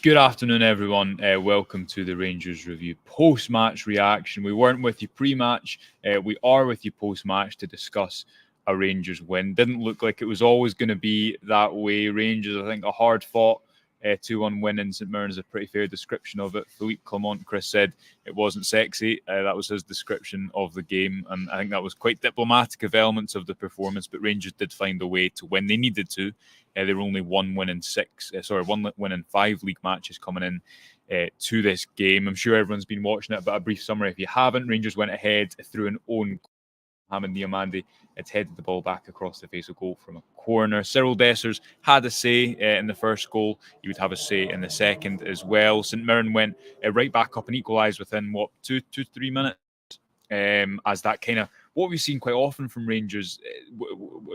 Good afternoon, everyone. Welcome to the Rangers Review post-match reaction. We weren't with you pre-match. We are with you post-match to discuss a Rangers win. Didn't look like it was always going to be that way. Rangers, I think, a hard-fought 2-1 win in St Mirren is a pretty fair description of it. Philippe Clement, Chris said it wasn't sexy. That was his description of the game, and I think that was quite diplomatic of elements of the performance, but Rangers did find a way to win. They needed to. They were only one win in five league matches coming in to this game. I'm sure everyone's been watching it, but a brief summary if you haven't. Rangers went ahead through an own Hamid Diamandi. It's headed the ball back across the face of goal from a corner. Cyril Dessers had a say in the first goal. He would have a say in the second as well. St Mirren went right back up and equalised within, 3 minutes? As that kind of what we've seen quite often from Rangers,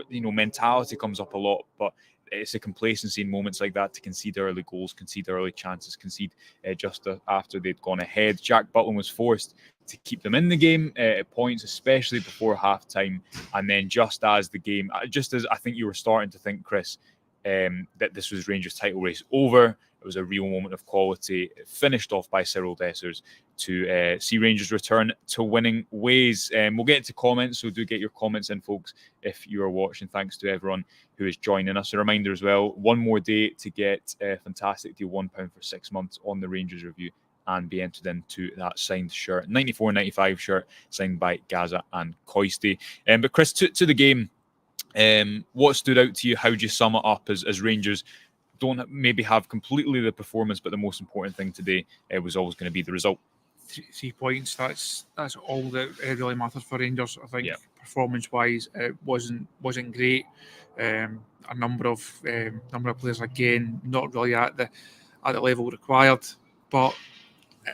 mentality comes up a lot, but it's a complacency in moments like that to concede early goals, concede early chances, concede just after they'd gone ahead. Jack Butland was forced to keep them in the game at points, especially before half-time. And then just as I think you were starting to think, Chris, that this was Rangers' title race over, it was a real moment of quality, finished off by Cyril Dessers to see Rangers return to winning ways. We'll get into comments, so do get your comments in, folks, if you are watching. Thanks to everyone who is joining us. A reminder as well, one more day to get a fantastic deal, £1 for 6 months on the Rangers Review and be entered into that signed shirt, 94.95 shirt signed by Gaza and Coisty. But Chris, to the game, what stood out to you? How do you sum it up as Rangers don't maybe have completely the performance, but the most important thing today was always going to be the result? 3 points. That's all that really matters for Rangers. I think performance-wise, it wasn't great. A number of players again not really at the level required, but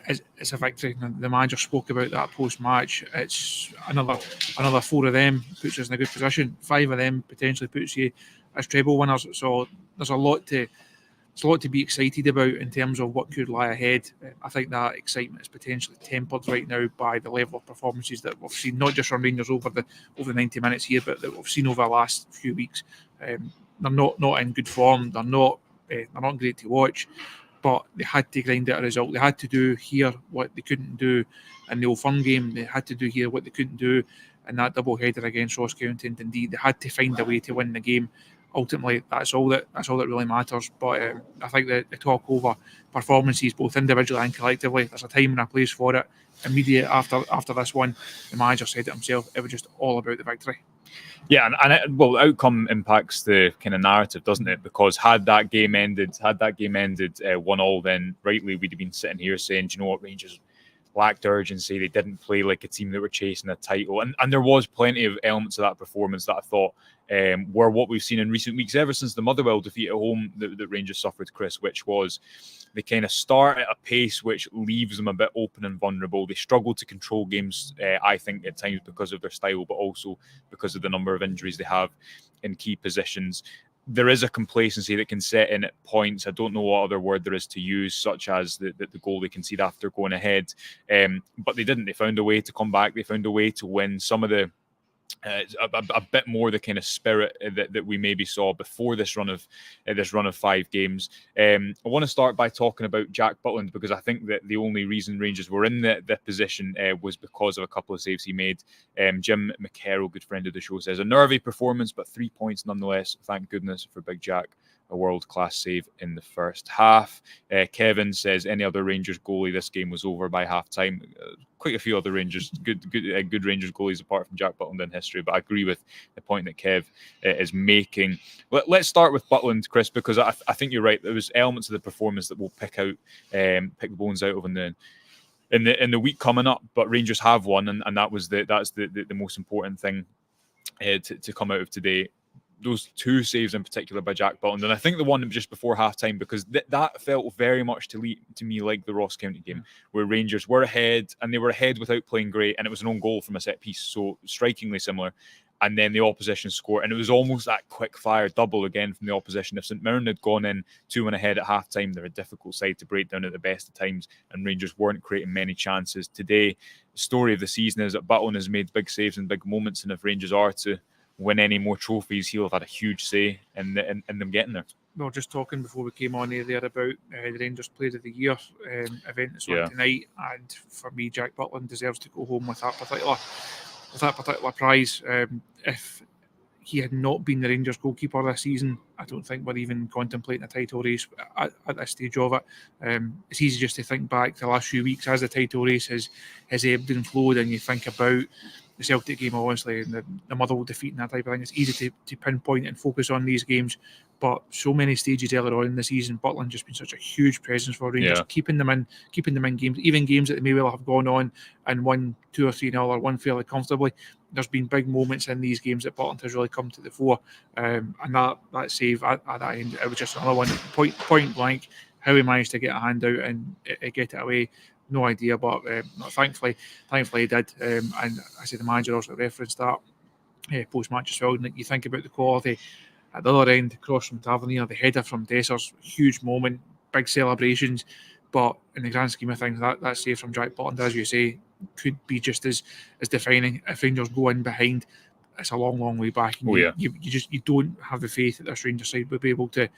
it's a victory. The manager spoke about that post-match. It's another 4 of them puts us in a good position. 5 of them potentially puts you as treble winners. So there's a lot to be excited about in terms of what could lie ahead. I think that excitement is potentially tempered right now by the level of performances that we've seen, not just from Rangers over the 90 minutes here, but that we've seen over the last few weeks. They're not in good form. They're not great to watch, but they had to grind out a result. They had to do here what they couldn't do in the Old Firm game. They had to do here what they couldn't do in that double header against Ross County and Dundee. They had to find a way to win the game. Ultimately, that's all that really matters. But I think the talk over performances, both individually and collectively, there's a time and a place for it. Immediate after this one, the manager said it himself. It was just all about the victory. Yeah, and outcome impacts the kind of narrative, doesn't it? Because had that game ended 1-1, then rightly we'd have been sitting here saying, do you know what, Rangers lacked urgency. They didn't play like a team that were chasing a title. And there was plenty of elements of that performance that I thought were what we've seen in recent weeks, ever since the Motherwell defeat at home that Rangers suffered, Chris, which was they kind of start at a pace which leaves them a bit open and vulnerable. They struggle to control games, I think, at times because of their style, but also because of the number of injuries they have in key positions. There is a complacency that can set in at points. I don't know what other word there is to use, such as the goal they conceded after going ahead. But they didn't. They found a way to come back. They found a way to win. Some of the a bit more the kind of spirit that we maybe saw before this run of 5 games. I want to start by talking about Jack Butland, because I think that the only reason Rangers were in the position was because of a couple of saves he made. Jim McCarroll, good friend of the show, says a nervy performance, but 3 points nonetheless. Thank goodness for Big Jack. A world-class save in the first half. Kevin says any other Rangers goalie, this game was over by half-time. Quite a few other Rangers, good Rangers goalies apart from Jack Butland in history, but I agree with the point that Kev is making. Let's start with Butland, Chris, because I think you're right. There was elements of the performance that we'll pick the bones out of in the week coming up, but Rangers have won, and that's the most important thing to come out of today. Those 2 saves in particular by Jack Butland, and I think the one just before half-time, because that felt very much to me like the Ross County game, where Rangers were ahead, and they were ahead without playing great, and it was an own goal from a set-piece, so strikingly similar. And then the opposition scored, and it was almost that quick-fire double again from the opposition. If St Mirren had gone in 2-1 ahead at half-time, they're a difficult side to break down at the best of times, and Rangers weren't creating many chances. Today, the story of the season is that Butland has made big saves and big moments, and if Rangers are to win any more trophies, he'll have had a huge say in them getting there. we were just talking before we came on there about the Rangers Player of the Year event that's on tonight, and for me, Jack Butland deserves to go home with that particular prize. If he had not been the Rangers goalkeeper this season, I don't think we're even contemplating a title race at this stage of it. It's easy just to think back to the last few weeks as the title race has ebbed and flowed, and you think about the Celtic game, obviously, and the Motherwell defeat and that type of thing. It's easy to pinpoint and focus on these games, but so many stages earlier on in the season, Butland just been such a huge presence for Rangers, keeping them in games, even games that they may well have gone on and won 2 or 3-0 or won fairly comfortably. There's been big moments in these games that Butland has really come to the fore, and that save at that end, it was just another one, point blank. How he managed to get a hand out and get it away, no idea, but thankfully he did. And I say the manager also referenced that post-match as well. And you think about the quality at the other end, across from Tavernier, the header from Dessers, huge moment, big celebrations. But in the grand scheme of things, that save from Jack Butland, as you say, could be just as defining. If Rangers go in behind, it's a long way back. And you don't have the faith that this Rangers side would be able to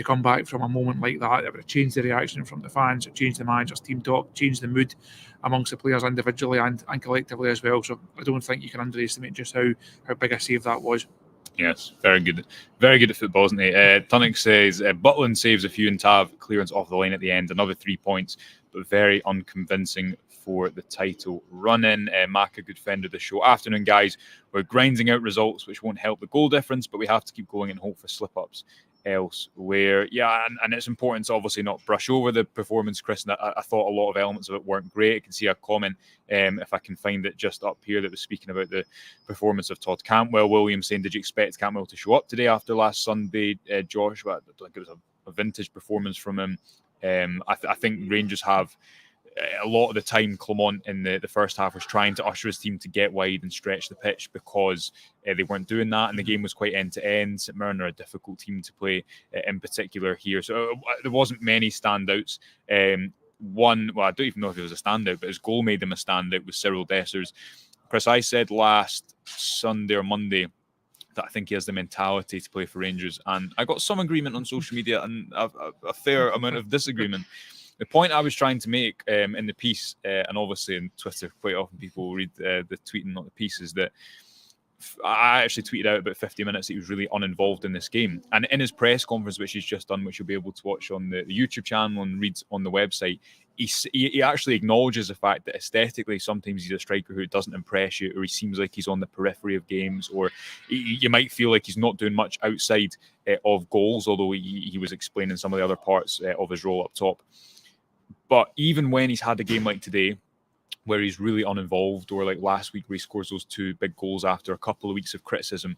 come back from a moment like that. It would have changed the reaction from the fans, it changed the manager's team talk, changed the mood amongst the players individually and collectively as well. So I don't think you can underestimate just how big a save that was. Yes, very good at football, isn't he? Tunnock says Butland saves a few and Tav clearance off the line at the end, another 3 points, but very unconvincing for the title run-in. Mac, a good friend of the show. Afternoon, guys. We're grinding out results which won't help the goal difference, but we have to keep going and hope for slip-ups elsewhere. Yeah, and it's important to obviously not brush over the performance, Chris. And I thought a lot of elements of it weren't great. I can see a comment, if I can find it just up here, that was speaking about the performance of Todd Cantwell. William saying, did you expect Cantwell to show up today after last Sunday, Josh? Well, I don't think it was a vintage performance from him. I think Rangers have a lot of the time. Clement in the first half was trying to usher his team to get wide and stretch the pitch because they weren't doing that, and the game was quite end to end. St Mirren are a difficult team to play in particular here, so there wasn't many standouts. One, well, I don't even know if it was a standout, but his goal made him a standout, with Cyril Dessers. Chris, I said last Sunday or Monday that I think he has the mentality to play for Rangers, and I got some agreement on social media and a fair amount of disagreement. The point I was trying to make in the piece, and obviously in Twitter, quite often people read the tweet and not the piece, is that I actually tweeted out about 50 minutes that he was really uninvolved in this game. And in his press conference, which he's just done, which you'll be able to watch on the YouTube channel and read on the website, he actually acknowledges the fact that aesthetically, sometimes he's a striker who doesn't impress you, or he seems like he's on the periphery of games, or you might feel like he's not doing much outside of goals, although he was explaining some of the other parts of his role up top. But even when he's had a game like today, where he's really uninvolved, or like last week where he scores those 2 big goals after a couple of weeks of criticism,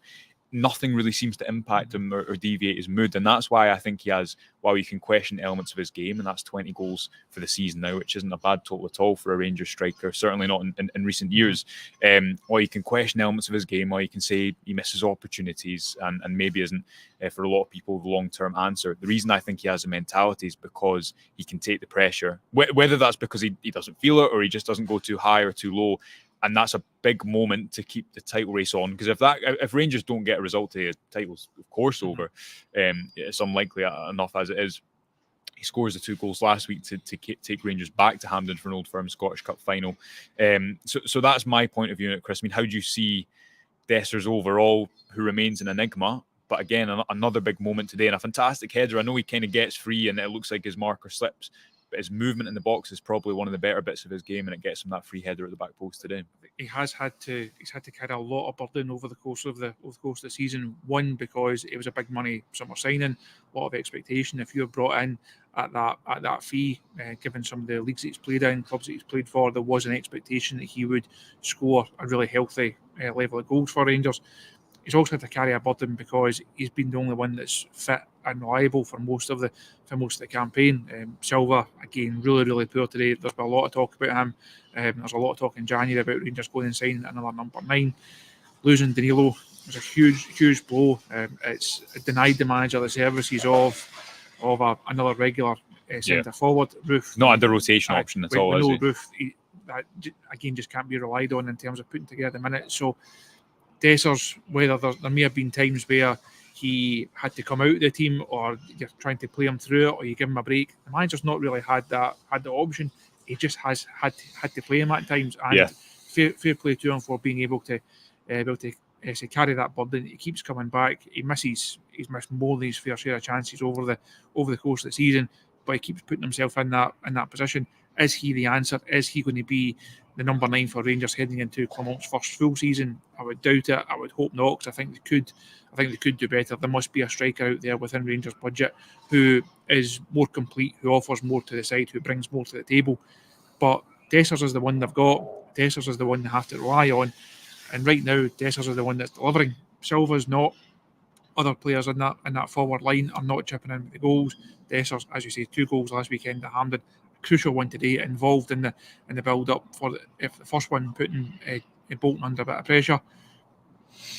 nothing really seems to impact him or deviate his mood. And that's why I think he has, while you can question elements of his game, and that's 20 goals for the season now, which isn't a bad total at all for a Rangers striker, certainly not in recent years. While you can question elements of his game, while you can say he misses opportunities and maybe isn't, for a lot of people, the long-term answer. The reason I think he has a mentality is because he can take the pressure, whether that's because he doesn't feel it or he just doesn't go too high or too low. And that's a big moment to keep the title race on, because if Rangers don't get a result today, the title's of course over. It's unlikely enough as it is. He scores the 2 goals last week to take Rangers back to Hampden for an Old Firm Scottish Cup final. So that's my point of view on it, Chris. I mean, how do you see Dessers overall, who remains an enigma? But again, another big moment today and a fantastic header. I know he kind of gets free and it looks like his marker slips, but his movement in the box is probably one of the better bits of his game, and it gets him that free header at the back post today. He's had to carry a lot of burden over the course of the season. One, because it was a big money summer signing, a lot of expectation. If you're brought in at that fee, given some of the leagues that he's played in, clubs that he's played for, there was an expectation that he would score a really healthy level of goals for Rangers. He's also had to carry a burden because he's been the only one that's fit and reliable for most of the campaign. Silva, again, really poor today. There's been a lot of talk about him. There's a lot of talk in January about Rangers going and signing another number 9. Losing Danilo was a huge blow. It's denied the manager the services of another regular centre forward. Roof, not the rotation option at all. No, Roof, that again just can't be relied on in terms of putting together the minutes. So Dessers, whether there may have been times where he had to come out of the team, or you're trying to play him through it, or you give him a break. The manager's not really had the option. He just has had to play him at times, and fair play to him for being able to carry that burden. He keeps coming back. He's missed more than his fair share of chances over the course of the season, but he keeps putting himself in that position. Is he the answer? Is he going to be the number 9 for Rangers heading into Clement's first full season? I would doubt it. I would hope not, because I think they could do better. There must be a striker out there within Rangers' budget who is more complete, who offers more to the side, who brings more to the table. But Dessers is the one they've got. Dessers is the one they have to rely on. And right now, Dessers is the one that's delivering. Silva's not. Other players in that forward line are not chipping in with the goals. Dessers, as you say, 2 goals last weekend at Hampden. Crucial one today, involved in the build up for the first one, putting Bolton under a bit of pressure.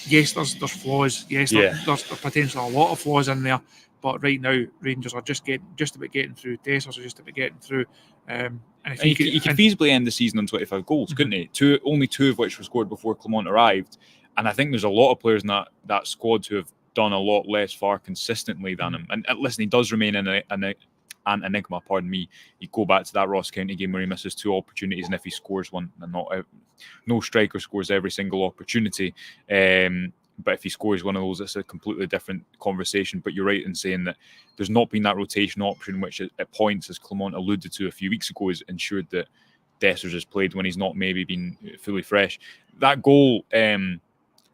Yes, there's flaws. Yes, there's potentially a lot of flaws in there. But right now, Rangers are just about getting through. Dessers are just about getting through. And if he could feasibly end the season on 25 goals, couldn't he? Only 2 of which were scored before Clement arrived. And I think there's a lot of players in that squad who have done a lot less far consistently than him. And listen, he does remain an enigma, pardon me. You go back to that Ross County game where he misses 2 opportunities, and if he scores one, no striker scores every single opportunity. But if he scores one of those, it's a completely different conversation. But you're right in saying that there's not been that rotation option, which at points, as Clement alluded to a few weeks ago, has ensured that Dessers has played when he's not maybe been fully fresh. That goal, I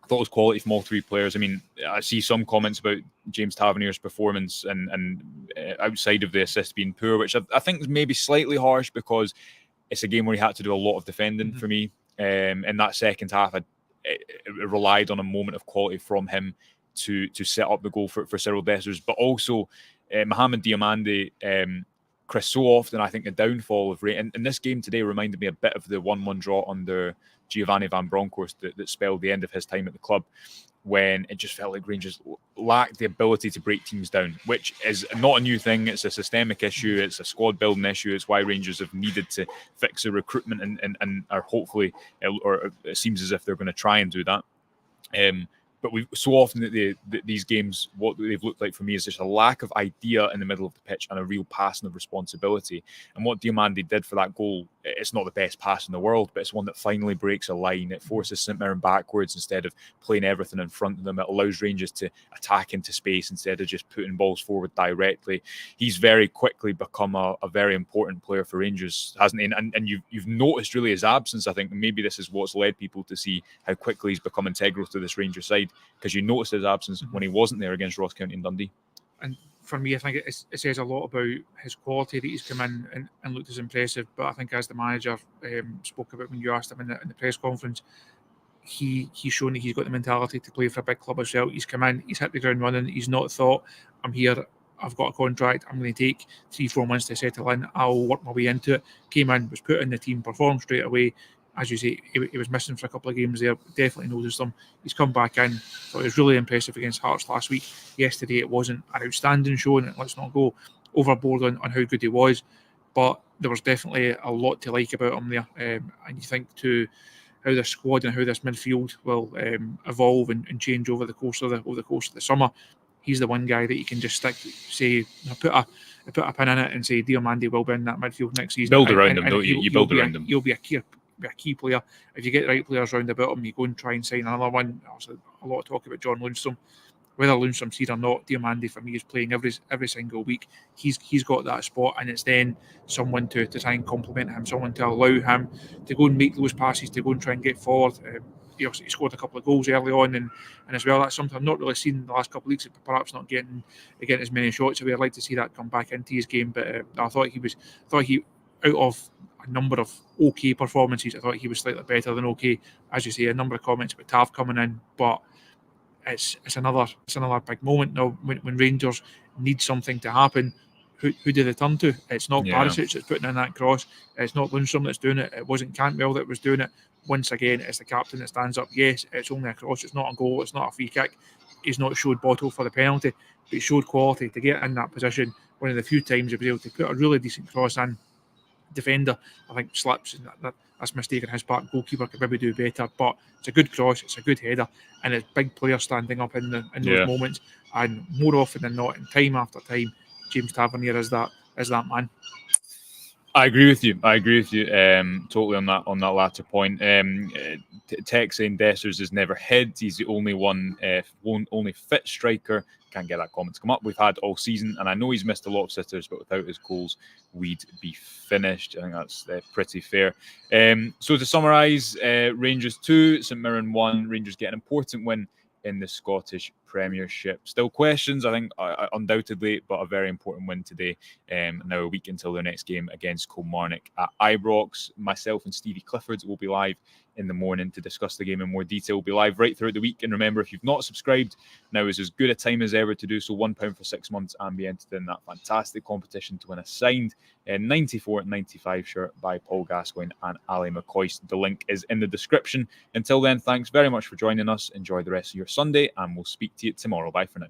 thought was quality from all 3 players. I mean, I see some comments about James Tavernier's performance and outside of the assist being poor, which I think is maybe slightly harsh, because it's a game where he had to do a lot of defending for me. In that second half, it relied on a moment of quality from him to set up the goal for Cyril Dessers. But also, Mohamed Diomande, Chris, so often I think the downfall of Ray, and this game today reminded me a bit of the 1-1 draw under Giovanni Van Bronckhorst that spelled the end of his time at the club, when it just felt like Rangers lacked the ability to break teams down, which is not a new thing. It's a systemic issue. It's a squad building issue. It's why Rangers have needed to fix the recruitment and are hopefully, or it seems as if they're going to try and do that. But we so often that these games, what they've looked like for me is just a lack of idea in the middle of the pitch and a real passing of responsibility. And what Diomande did for that goal, it's not the best pass in the world, but it's one that finally breaks a line. It forces St Mirren backwards instead of playing everything in front of them. It allows Rangers to attack into space instead of just putting balls forward directly. He's very quickly become a very important player for Rangers, hasn't he? And you've noticed really his absence. I think maybe this is what's led people to see how quickly he's become integral to this Rangers side, because you noticed his absence when he wasn't there against Ross County and Dundee. And for me, I think it says a lot about his quality that he's come in and looked as impressive. But I think, as the manager spoke about when you asked him in the press conference, he's shown that he's got the mentality to play for a big club as well. He's come in, he's hit the ground running. He's not thought, I'm here, I've got a contract, I'm going to take 3-4 months to settle in, I'll work my way into it. Came in, was put in the team, performed straight away. As you say, he was missing for a couple of games there. Definitely noticed him. He's come back in. Thought it was really impressive against Hearts last week. Yesterday, it wasn't an outstanding showing. Let's not go overboard on how good he was, but there was definitely a lot to like about him there. And you think to how this squad and how this midfield will evolve and change over the course of the summer. He's the one guy that you can just put a pin in it and say Diomande will be in that midfield next season. Build around him, don't you? You build around him. You'll be a key player. If you get the right players round about him, you go and try and sign another one. Also, a lot of talk about John Lundstrom. Whether Lundstrom's here or not, Diomande for me is playing every single week. He's got that spot, and it's then someone to try and complement him, someone to allow him to go and make those passes, to go and try and get forward. He scored a couple of goals early on, and as well, that's something I've not really seen in the last couple of weeks. Perhaps not getting as many shots away. I'd like to see that come back into his game, but I thought he out of a number of okay performances, I thought he was slightly better than okay. As you say, a number of comments about Tav coming in, but it's another big moment now when Rangers need something to happen. Who do they turn to? It's not Barisic that's putting in that cross. It's not Lundstrom that's doing it. It wasn't Cantwell that was doing it. Once again, it's the captain that stands up. Yes, it's only a cross. It's not a goal. It's not a free kick. He's not showed bottle for the penalty, but he showed quality to get in that position. One of the few times he was able to put a really decent cross in. defender, I think, slips, and that's a mistake on his part. Goalkeeper could maybe do better, but it's a good cross, it's a good header, and it's big players standing up in those moments. And more often than not, and time after time, James Tavernier is that man. I agree with you. Totally on that latter point. Tech saying Dessers is never hid. He's the only only fit striker. Can't get that comment to come up. We've had all season, and I know he's missed a lot of sitters, but without his goals, we'd be finished. I think that's pretty fair. So to summarise, Rangers 2, St Mirren 1. Rangers get an important win in the Scottish Premiership. Still questions, I think, undoubtedly, but a very important win today. Now a week until their next game against Kilmarnock at Ibrox. Myself and Stevie Clifford will be live in the morning to discuss the game in more detail. We'll be live right throughout the week. And remember, if you've not subscribed, now is as good a time as ever to do so. £1 for 6 months and be entered in that fantastic competition to win a signed 94-95 shirt by Paul Gascoigne and Ali McCoist. The link is in the description. Until then, thanks very much for joining us. Enjoy the rest of your Sunday, and we'll speak to you tomorrow. Bye for now.